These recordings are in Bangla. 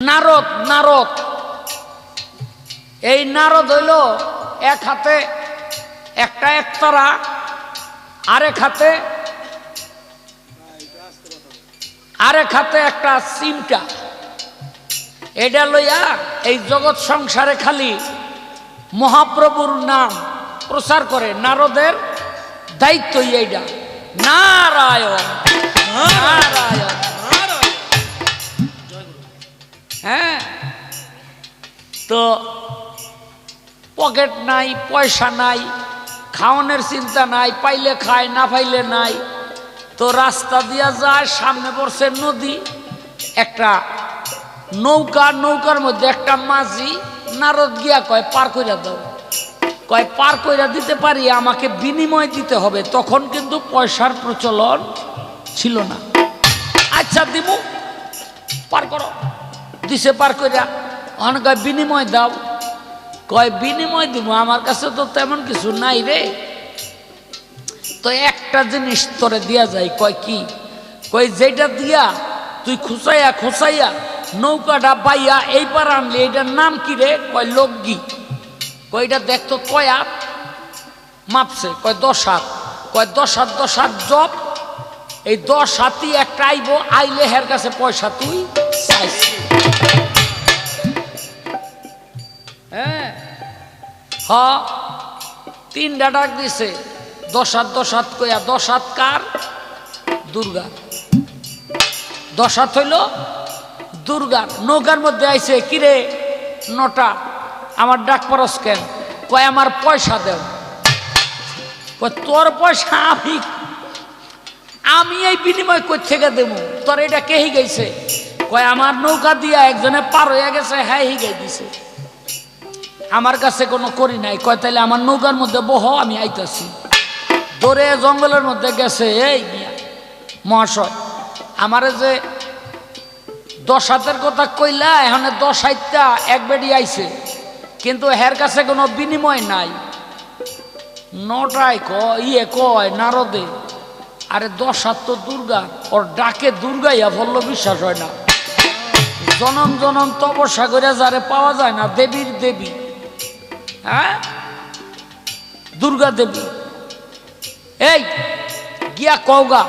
নারদ নারদ এই নারদ হইল এক হাতে একটা একতারা, আরেক হাতে একটা চিমটা। এটা লইয়া এই জগৎ সংসারে খালি মহাপ্রভুর নাম প্রচার করে। নারদের দায়িত্ব এইটা। নারায়ণ নারায়ণ। হ্যাঁ, তো পকেট নাই, পয়সা নাই, খাওয়ানোর চিন্তা নাই, পাইলে খায় না পাইলে নাই। তো রাস্তা দিয়া যায়, সামনে পড়ছে নদী, একটা নৌকা, নৌকার মধ্যে একটা মাঝি। নারদ গিয়া কয় পার কইরা দাও। কয় পার কইরা দিতে পারি, আমাকে বিনিময় দিতে হবে। তখন কিন্তু পয়সার প্রচলন ছিল না। আচ্ছা দিমু, পার করো। দিছে পার কইরা। অনেক কয় বিনিময় দাও। কয় বিনিময় দিব, আমার কাছে তো তেমন কিছু নাই রে। তো একটা জিনিস তোরে দিয়া যায়। কয় কি? কয় যেটা দিয়া তুই খুঁচাইয়া খুঁচাইয়া নৌকাটা বাইয়া এই পার আনলি, এইটার নাম কি রে? কয় লগ্গি। কয় এটা দেখতো কয় হাত? মাপছে। কয় 10 হাত। কয় 10 হাত 10 হাত জপ। এই 10 হাতই একটা আইব, আইলে হের কাছে পয়সা তুই চাইছ। হ্যাঁ, হ 3টা ডাক দিছে। 10 হাত 10 হাত কইয়া। 10 হাত কার? দুর্গা। 10 হাত হইল দুর্গার। নৌকার মধ্যে আইছে। কিরে নটা, আমার ডাক পরস কেন? কয় আমার পয়সা দেও। কয় তোর পয়সা আমি এই বিনিময় কই থেকে দেবো? তোর এটা কে হিগাইছে? কয় আমার নৌকা দিয়া একজনে পার হইয়া গেছে, হ্যাঁ হিগাই দিছে, আমার কাছে কোনো করি নাই। কয় তাইলে আমার নৌকার মধ্যে বহ, আমি আইতাছি। দৌড়ে জঙ্গলের মধ্যে গেছে। এই মিয়া মহাশয়, আমারে যে 10 হাতের কথা কইলা, এখানে 10 হাতটা এক বেডি আইছে, কিন্তু হের কাছে কোনো বিনিময় নাই। নটায় কয় নারদে, আরে 10 হাত তো দুর্গা, ওর ডাকে দুর্গাইয়া বলল, বিশ্বাস হয় না। জনম জনম তপস্যা করে যারে পাওয়া যায় না, দেবীর দেবী, হ্যাঁ দুর্গা দেবী। এই গিয়া কওগা,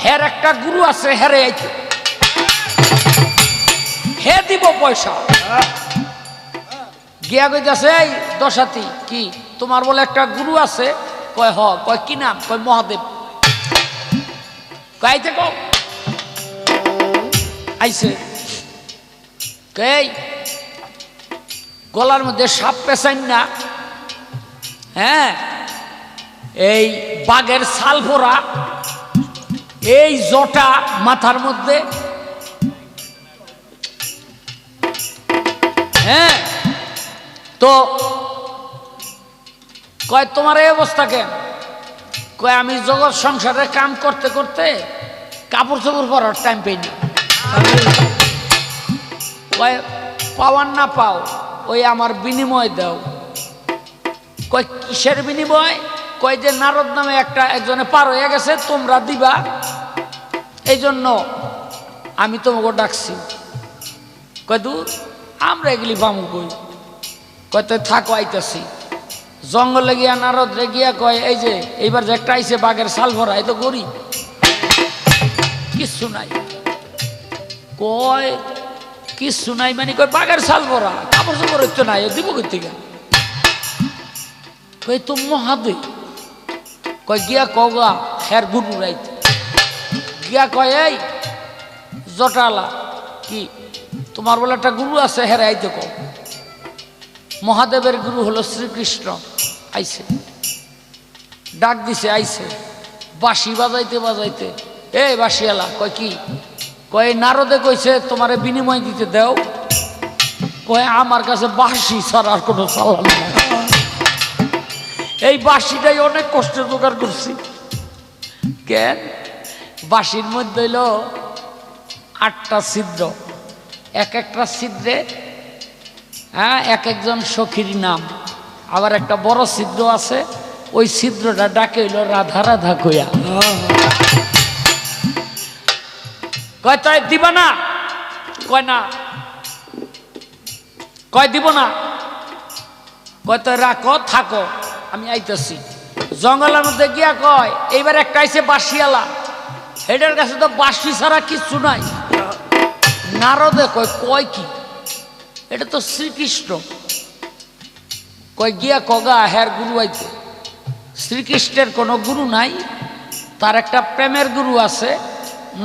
হের একটা গুরু আছে, হেরে আইতে, হে দিব পয়সা। গিয়া কইতাছে, এই 10 হাতি কি তোমার বলে একটা গুরু আছে? কয় হ। কয় কি নাম? কয় মহাদেব। কইতে কও। আইছে। এই গলার মধ্যে সাপ পেছাইন না, হ্যাঁ এই বাঘের ছাল ভরা, এই জটা মাথার মধ্যে, হ্যাঁ। তো কয় তোমার এই অবস্থা কেন? কয় আমি জগৎ সংসারে কাম করতে করতে কাপড় চোপড় পরার টাইম পাই না। কয় পাওয়ার না পাও, ওই আমার বিনিময় দাও। কয় কিসের বিনিময়? কয় যে নারদ নামে একজনে পার হয়ে গেছে, তোমরা দিবা, এই জন্য আমি তোমাকে ডাকছি। কয় দূর, আমরা এগুলি পামু কই? কয় তো থাকো, আইতাছি। জঙ্গলে গিয়া নারদ রে গিয়া কয়, এই যে এইবার যে একটা আইছে বাঘের ছাল ভরা, এই তো গরিব, কিচ্ছু নাই। কয় কিচ্ছু নাই মানে? কয় বাঘের ছাল ভরা, কাপড় চোপড় হচ্ছে নাই, দিব কই থেকে? কই তো মহাদেব। কয় গিয়া কওগা, হের গুরু রাইতে। গিয়া কয়, এই জটালা কি তোমার বলে একটা গুরু আছে, হেরে আইতে কও। মহাদেবের গুরু হলো শ্রীকৃষ্ণ। আইছে, ডাক দিছে, আইছে বাঁশি বাজাইতে বাজাইতে। এই বাঁশিয়ালা। কয় কি? কয় নারদে কইছে তোমারে বিনিময় দিতে দেও। কয় আমার কাছে বাঁশি ছাড়া আর কোনো চালান নাই, এই বাঁশিটাই অনেক কষ্টে জোগাড় করছি। কেন? বাঁশির মধ্যে হইল 8টা ছিদ্র, এক একটা ছিদ্রে হ্যাঁ এক একজন সখীর নাম। আবার একটা বড় ছিদ্র আছে, ওই ছিদ্রটা ডাকে হইল রাধা রাধা কইয়া। কয় তাই দিবা না? কয় না। কয় দিব না, কয় তো রাখো থাকো আমি আইতেছি। জঙ্গলের মধ্যে গিয়া কয় এইবার একটা আইছে বাঁশিয়ালা, এটার কাছে তো বাঁশি ছাড়া কিচ্ছু নাই। নারদে কয় কয় কি, এটা তো শ্রীকৃষ্ণ। কয় গিয়া কগা হ্যার গুরু আইতে। শ্রীকৃষ্ণের কোনো গুরু নাই, তার একটা প্রেমের গুরু আছে,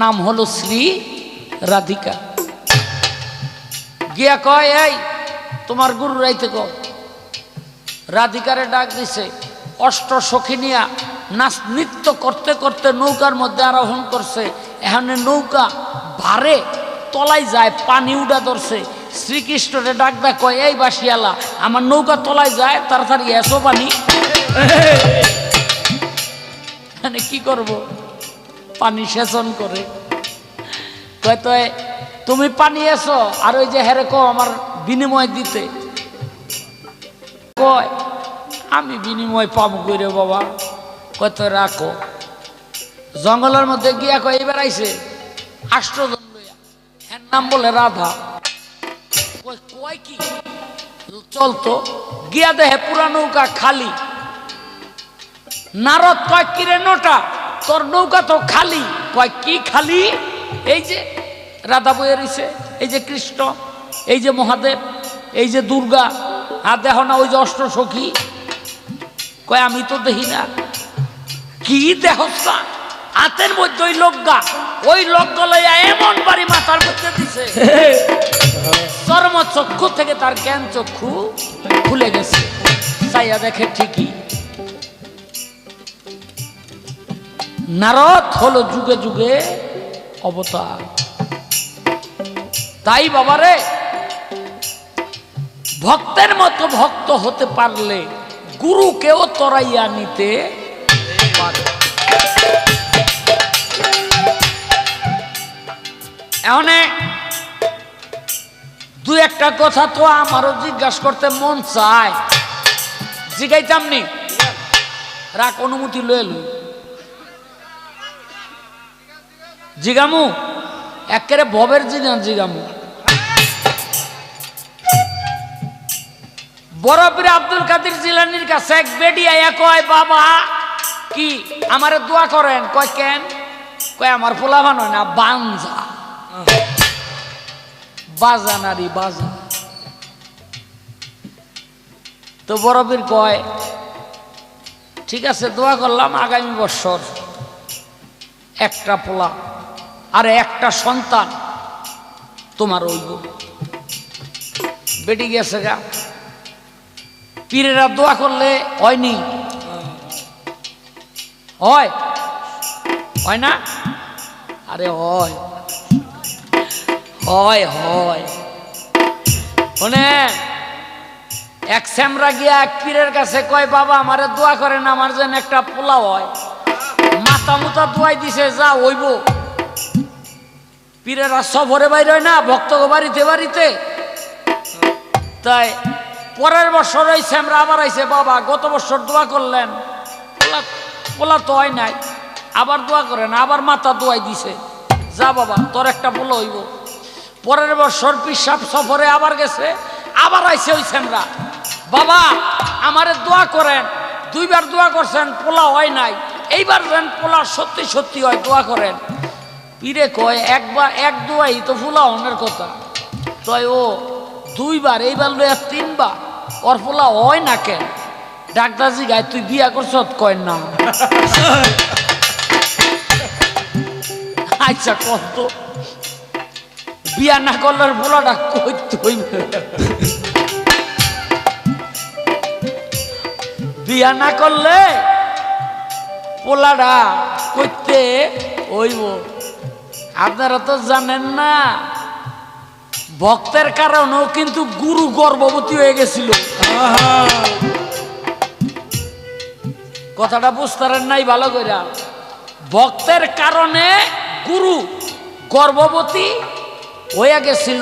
নাম হলো শ্রী রাধিকা। গিয়া কয় এই তোমার গুরু রাইতে কো। রাধিকারে ডাক দিছে, অষ্ট সখী নিয়া নাচ নৃত্য করতে করতে নৌকার মধ্যে আরোহণ করছে। এখানে নৌকা ভারে তলায় যায়, পানি উড়া ধরছে। শ্রীকৃষ্ণরে ডাক দা কয় এই বাসিয়ালা আমার নৌকা তলায় যায়, তাড়াতাড়ি এসো পানি। মানে কি করব, পানি সেচন করে। কয় তো তুমি পানি এসো, আর ওই যে হেরে কো আমার বিনিময় দিতে। কয় আমি বিনিময় পাবো কইরে বাবা। কয় তো রাখো। জঙ্গলের মধ্যে গিয়া কয় এবার আইছে 8 জন লইয়া, এর নাম বলে রাধা। কয় কি চলতো, গিয়া দেখে পুরা নৌকা খালি। নারদ কয় কিরে নোটা তোর নৌকা তো খালি। কয় কি খালি, এই যে রাধা বইয়ে রইছে, এই যে কৃষ্ণ, এই যে মহাদেব, এই যে দুর্গা, আর দেখো না ওই যে অষ্ট সখী। কয় আমি তো দেখি না। কি দেখছ না, হাতের মধ্যে ওই লজ্ঞা, ওই লজ্ঞা লইয়া এমন বাড়ি মাথার মধ্যে দিছে, চর্ম চক্ষু থেকে তার জ্ঞান চক্ষু খুলে গেছে। চাইয়া দেখে ঠিকই নারদ হলো যুগে যুগে অবতার। তাই বাবারে ভক্তের মতো ভক্ত হতে পারলে গুরুকেও তরাইয়া নিতে পারে। এখন দু একটা কথা তো আমারও জিজ্ঞাসা করতে মন চায়, জিগাইতাম নি, রাখ অনুমতি লয়ে লই জিগামু, একেবারে ভবের জিগামু। বড় পীর আব্দুল কাদের জিলানীর কাছে এক বেডি আয়া কয় বাবা কি আমারে দোয়া করেন। কয় কেন? কয় আমার পোলা বানো না বাঞ্জা, বাজা নারী বাজা। তো বড় পীর কয় ঠিক আছে দোয়া করলাম, আগামী বছর একটা পোলা আর একটা সন্তান তোমার হইব। বেটি গেছে গা, পীরেরা দোয়া করলে হয়নি, হয় হয় না? আরে হয় হয় হয়। শোনেন, এক শ্যামরা গিয়া এক পীরের কাছে কয় বাবা আমারে দোয়া করেন আমার যেন একটা পোলা হয়। মাথা মুতা দোয়াই দিছে যা হইব। পীরেরা সফরে বাইরে হয় না ভক্ত বাড়িতে বাড়িতে। তাই পরের বছর ওই শ্যামরা আবার আইছে, বাবা গত বছর দোয়া করলেন পোলা তো হয় নাই, আবার দোয়া করেন। আবার মাথা দোয়াই দিছে যা বাবা তোর একটা পোলা হইব। পরের বছর পিসাব সফরে আবার গেছে, আবার আইছে ওই শ্যামরা, বাবা আমারে দোয়া করেন। 2 বার দোয়া করছেন পোলা হয় নাই, এইবার যেন পোলা সত্যি সত্যি হয় দোয়া করেন। পীরে কয় একবার এক দোয়াই তো পোলা হনের কথা, তাই ও 2 বার, এইবার লইয়া 3 বার, ওর পোলা হয় না কেন? ডাক্তার জি গায় তুই বিয়া করছ? কয় না। আচ্ছা কত বিয়া না করলে পোলাটা কইতে হইবে, বিয়া না করলে পোলাটা কইতে হইব। আপনারা তো জানেন না, ভক্তের কারণেও কিন্তু গুরু গর্ভবতী হয়ে গেছিল। কথাটা বুঝতারেন নাই ভালো করে? ভক্তের কারণে গুরু গর্ভবতী হয়ে গেছিল।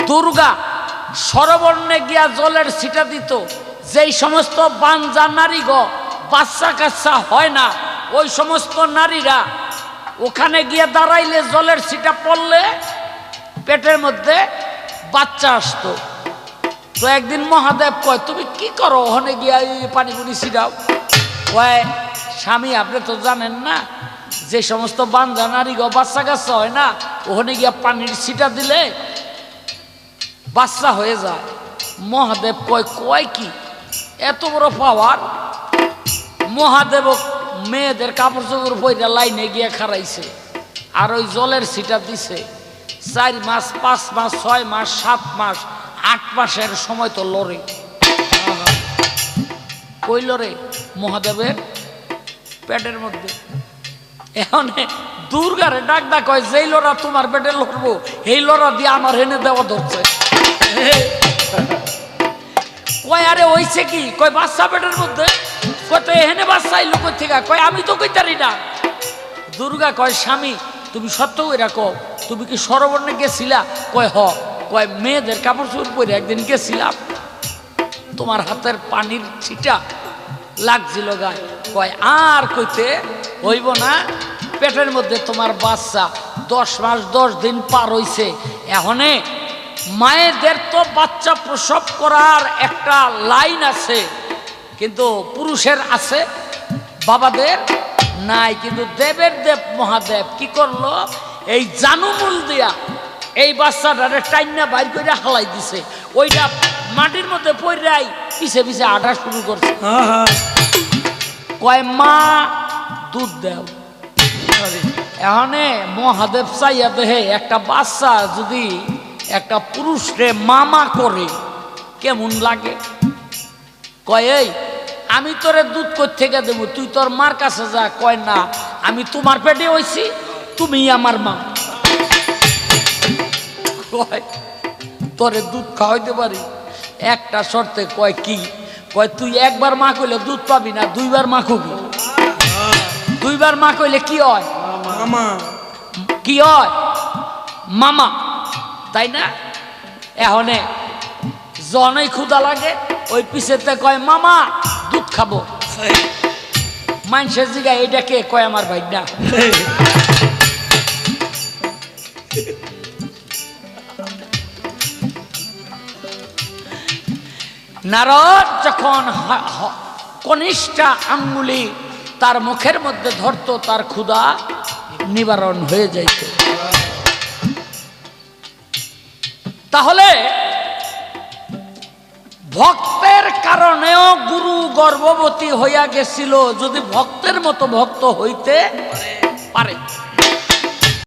দুর্গা সরবর্ণে গিয়া জলের ছিটা দিত। যেই সমস্ত বাঞ্জা নারী গো বাচ্চা কাচ্চা হয় না, ওই সমস্ত নারীরা ওখানে গিয়ে দাঁড়াইলে জলের ছিটা পড়লে পেটের মধ্যে বাচ্চা আসতো। তো একদিন মহাদেব কয় তুমি কি করো ওখানে গিয়া পানি পুনি ছিটাও? কয় স্বামী আপনি তো জানেন না যে সমস্ত বান্ধা নারী গো বাচ্চা কাচ্চা হয় না ওখানে গিয়া পানির ছিটা দিলে বাচ্চা হয়ে যায়। মহাদেব কয় কয় কি এত বড় পাওয়ার? মহাদেব মেয়েদের কাপড় চোপড় পইরা লাইনে গিয়ে খারাইছে আর ওই জলের ছিটা দিছে। 4 মাস 5 মাস 6 মাস 7 মাস 8 মাসের সময় তো লড়ে। কই লড়ে? মহাদেবের পেটের মধ্যে। এখন দুর্গারে ডাক ডাক হয় যেই লড়া তোমার পেটে লড়বো এই লড়া দিয়ে আমার হেনে দেওয়া ধরছে। কয় আরে হইছে কি? কয় বাচ্চা পেটের মধ্যে। কয় তো এখানে বাচ্চা এলো কই থেকে? কয় আমি তো কইতারি না। দুর্গা কয় স্বামী তুমি সত্য করে রাখো, তুমি কি সরোবরে গেছিলা? কয় হ। কয় মেয়েদের কাপড় চোপড় পরে একদিন গেছিলাম, তোমার হাতের পানির ছিটা লাগছিল গায়ে। কয় আর কইতে হইব না, পেটের মধ্যে তোমার বাচ্চা 10 মাস 10 দিন পার হইছে। এখনে মায়েদের তো বাচ্চা প্রসব করার একটা লাইন আছে, কিন্তু পুরুষের আছে, বাবাদের নাই। কিন্তু দেবের দেব মহাদেব কি করলো? এই জানুমূল দিয়া এই বাচ্চাটারে টাইনা বাইর করে হালাই দিছে। ওইটা মাটির মধ্যে পড়াই পিছে পিছে আটা শুরু করছে। কয় মা দুধ দেও। এখানে মহাদেব চাইয়া দেহে একটা বাচ্চা যদি একটা পুরুষরে মামা করে কেমন লাগে? কয় এই আমি তোরে দুধ কই থেকে দেবো, তুই তোর মার কাছে যা। কয় না আমি তোমার পেটে হইছি, তুমি আমার মা। কয় তোরে দুধ খাওয়াইতে পারি একটা শর্তে। কয় কি? কয় তুই একবার মা কইলে দুধ পাবি না, 2 বার মা কবি। 2 বার মা কইলে কি হয়? মামা। কি হয়? মামা, তাই না? এখনে জনই ক্ষুধা লাগে ওই পিছেতে কয় মামা দুধ খাবো। মানুষের জিগা এইটা কে? কয় আমার ভাই না। নারদ যখন কনিষ্ঠা আঙ্গুলি তার মুখের মধ্যে ধরতো তার ক্ষুধা নিবারণ হয়ে যাইত। তাহলে ভক্তের কারণেও গুরু গর্ভবতী হইয়া গেছিল, যদি ভক্তের মতো ভক্ত হইতে পারে।